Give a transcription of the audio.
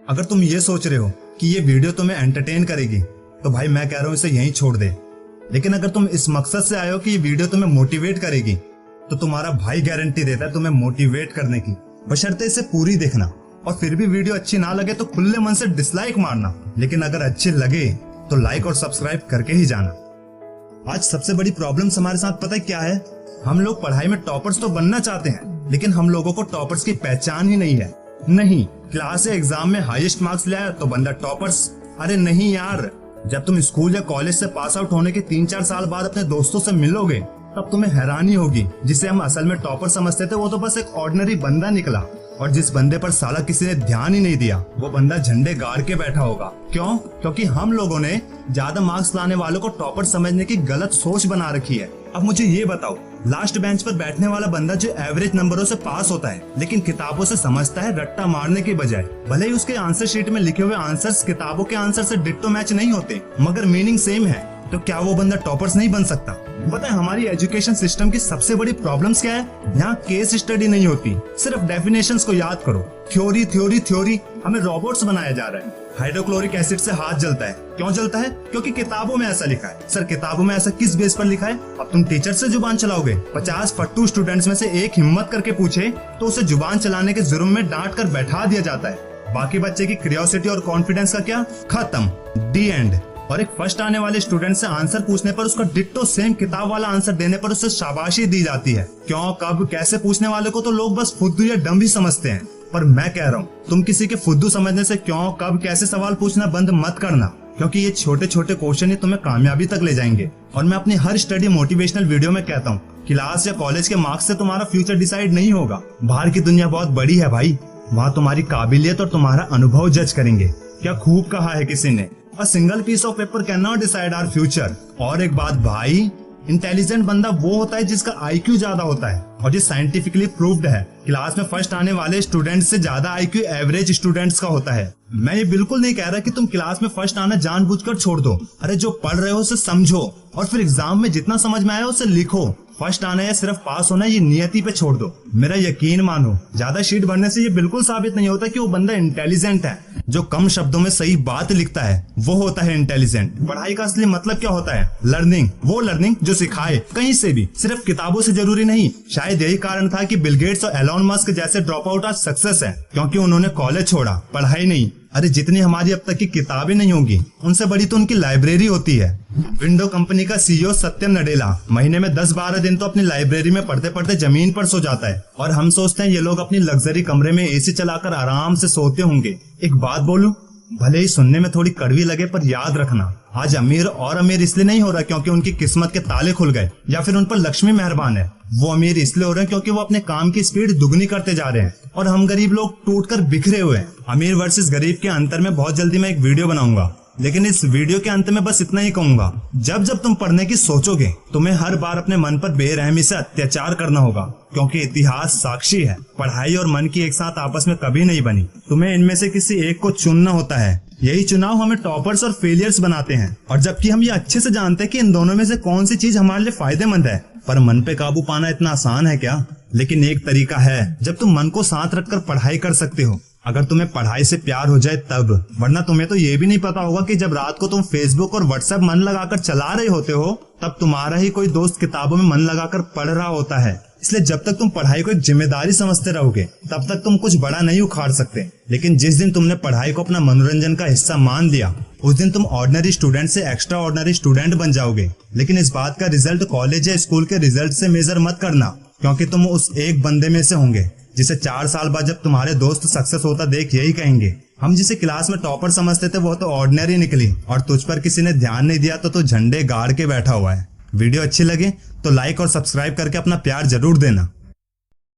अगर तुम ये सोच रहे हो कि ये वीडियो तुम्हें एंटरटेन करेगी तो भाई मैं कह रहा हूँ इसे यहीं छोड़ दे। लेकिन अगर तुम इस मकसद से आए हो कि ये वीडियो तुम्हें मोटिवेट करेगी तो तुम्हारा भाई गारंटी देता है तुम्हें मोटिवेट करने की, बशर्ते इसे पूरी देखना। और फिर भी वीडियो अच्छी ना लगे तो खुले मन से डिसलाइक मारना, लेकिन अगर अच्छी लगे तो लाइक और सब्सक्राइब करके ही जाना। आज सबसे बड़ी प्रॉब्लम हमारे साथ पता है क्या है? हम लोग पढ़ाई में टॉपर्स तो बनना चाहते हैं, लेकिन हम लोगों को टॉपर्स की पहचान ही नहीं है। नहीं, क्लास या एग्जाम में हाईएस्ट मार्क्स ले आया तो बंदा टॉपर्स। अरे नहीं यार, जब तुम स्कूल या कॉलेज से पास आउट होने के 3-4 साल बाद अपने दोस्तों से मिलोगे तब तुम्हें हैरानी होगी, जिसे हम असल में टॉपर समझते थे वो तो बस एक ऑर्डिनरी बंदा निकला। और जिस बंदे पर साला किसी ने ध्यान ही नहीं दिया वो बंदा झंडे गाड़ के बैठा होगा। क्यों? क्योंकि हम लोगों ने ज्यादा मार्क्स लाने वालों को टॉपर समझने की गलत सोच बना रखी है। अब मुझे ये बताओ, लास्ट बेंच पर बैठने वाला बंदा जो एवरेज नंबरों से पास होता है लेकिन किताबों से समझता है रट्टा मारने की बजाय, भले ही उसके आंसर शीट में लिखे हुए आंसर्स किताबों के आंसर से डिट्टो मैच नहीं होते मगर मीनिंग सेम है, तो क्या वो बंदा टॉपर्स नहीं बन सकता? पता है हमारी एजुकेशन सिस्टम की सबसे बड़ी प्रॉब्लम्स क्या है? यहाँ केस स्टडी नहीं होती, सिर्फ डेफिनेशंस को याद करो। थ्योरी थ्योरी थ्योरी, हमें रोबोट्स बनाया जा रहा है। हाइड्रोक्लोरिक एसिड से हाथ जलता है, क्यों जलता है? क्योंकि किताबों में ऐसा लिखा है। सर किताबों में ऐसा किस बेस पर लिखा है? अब तुम टीचर से जुबान चलाओगे? 50 फट्टू स्टूडेंट्स में से एक हिम्मत करके पूछे तो उसे जुबान चलाने के जुर्म में डांट कर बैठा दिया जाता है। बाकी बच्चे की क्यूरियोसिटी और कॉन्फिडेंस का क्या? खत्म, दी एंड। और एक फर्स्ट आने वाले स्टूडेंट से आंसर पूछने पर उसका डिट्टो सेम किताब वाला आंसर देने पर उसे शाबाशी दी जाती है। क्यों, कब, कैसे पूछने वाले को तो लोग बस फुद्दू या डम ही समझते हैं। पर मैं कह रहा हूँ तुम किसी के फुद्दू समझने से क्यों, कब, कैसे सवाल पूछना बंद मत करना, क्योंकि ये छोटे छोटे क्वेश्चन ही तुम्हें कामयाबी तक ले जाएंगे। और मैं अपनी हर स्टडी मोटिवेशनल वीडियो में कहता हूँ, क्लास या कॉलेज के मार्क्स से तुम्हारा फ्यूचर डिसाइड नहीं होगा। बाहर की दुनिया बहुत बड़ी है भाई, वहाँ तुम्हारी काबिलियत और तुम्हारा अनुभव जज करेंगे। क्या खूब कहा है किसी ने, A single piece of paper cannot decide our future। और एक बात भाई, इंटेलिजेंट बंदा वो होता है जिसका IQ ज्यादा होता है, और ये साइंटिफिकली प्रूव्ड है। क्लास में फर्स्ट आने वाले स्टूडेंट्स से ज्यादा IQ एवरेज स्टूडेंट्स का होता है। मैं ये बिल्कुल नहीं कह रहा कि तुम क्लास में फर्स्ट आना जानबूझकर छोड़ दो। अरे जो पढ़ रहे हो उसे समझो और फिर एग्जाम में जितना समझ में आया उसे लिखो। फर्स्ट आना या सिर्फ पास होना ये नियति पे छोड़ दो। मेरा यकीन मानो, ज्यादा शीट भरने से ये बिल्कुल साबित नहीं होता कि वो बंदा इंटेलिजेंट है। जो कम शब्दों में सही बात लिखता है वो होता है इंटेलिजेंट। पढ़ाई का असली मतलब क्या होता है? लर्निंग, वो लर्निंग जो सिखाए कहीं से भी, सिर्फ किताबों से जरूरी नहीं। शायद यही कारण था कि बिल गेट्स और एलोन मस्क जैसे ड्रॉप आउट आज सक्सेस है, क्योंकि उन्होंने कॉलेज छोड़ा, पढ़ाई नहीं। अरे जितनी हमारी अब तक की किताबें नहीं होंगी उनसे बड़ी तो उनकी लाइब्रेरी होती है। विंडो कंपनी का CEO सत्य नडेला महीने में 10-12 दिन तो अपनी लाइब्रेरी में पढ़ते पढ़ते जमीन पर सो जाता है, और हम सोचते हैं ये लोग अपनी लग्जरी कमरे में AC चलाकर आराम से सोते होंगे। एक बात बोलूं, भले ही सुनने में थोड़ी कड़वी लगे पर याद रखना, आज अमीर और अमीर इसलिए नहीं हो रहा क्योंकि उनकी किस्मत के ताले खुल गए या फिर उन पर लक्ष्मी मेहरबान है। वो अमीर इसलिए हो रहे हैं क्योंकि वो अपने काम की स्पीड दुगनी करते जा रहे हैं, और हम गरीब लोग टूटकर बिखरे हुए हैं। अमीर वर्सेस गरीब के अंतर में बहुत जल्दी मैं एक वीडियो बनाऊंगा, लेकिन इस वीडियो के अंत में बस इतना ही कहूंगा, जब जब तुम पढ़ने की सोचोगे तुम्हें हर बार अपने मन पर बेरहमी से अत्याचार करना होगा, क्योंकि इतिहास साक्षी है पढ़ाई और मन की एक साथ आपस में कभी नहीं बनी। तुम्हें इनमें से किसी एक को चुनना होता है। यही चुनाव हमें टॉपर्स और फेलियर्स बनाते हैं, और जबकि हम ये अच्छे से जानते हैं कि इन दोनों में से कौन सी चीज हमारे लिए फायदेमंद है। पर मन पे काबू पाना इतना आसान है क्या? लेकिन एक तरीका है जब तुम मन को साथ रखकर पढ़ाई कर सकते हो, अगर तुम्हें पढ़ाई से प्यार हो जाए तब। वरना तुम्हें तो ये भी नहीं पता होगा कि जब रात को तुम फेसबुक और व्हाट्सएप मन लगाकर चला रहे होते हो तब तुम्हारा ही कोई दोस्त किताबों में मन लगाकर पढ़ रहा होता है। इसलिए जब तक तुम पढ़ाई को एक जिम्मेदारी समझते रहोगे तब तक तुम कुछ बड़ा नहीं उखाड़ सकते। लेकिन जिस दिन तुमने पढ़ाई को अपना मनोरंजन का हिस्सा मान लिया उस दिन तुम ऑर्डिनरी स्टूडेंट से एक्स्ट्रा ऑर्डिनरी स्टूडेंट बन जाओगे। लेकिन इस बात का रिजल्ट कॉलेज या स्कूल के रिजल्ट से मेजर मत करना, क्योंकि तुम उस एक बंदे में से होंगे जिसे 4 साल बाद जब तुम्हारे दोस्त सक्सेस होता देख यही कहेंगे, हम जिसे क्लास में टॉपर समझते थे वो तो ऑर्डिनरी निकली, और तुझ पर किसी ने ध्यान नहीं दिया तो झंडे गाड़ के बैठा हुआ है। वीडियो अच्छी लगे तो लाइक और सब्सक्राइब करके अपना प्यार जरूर देना।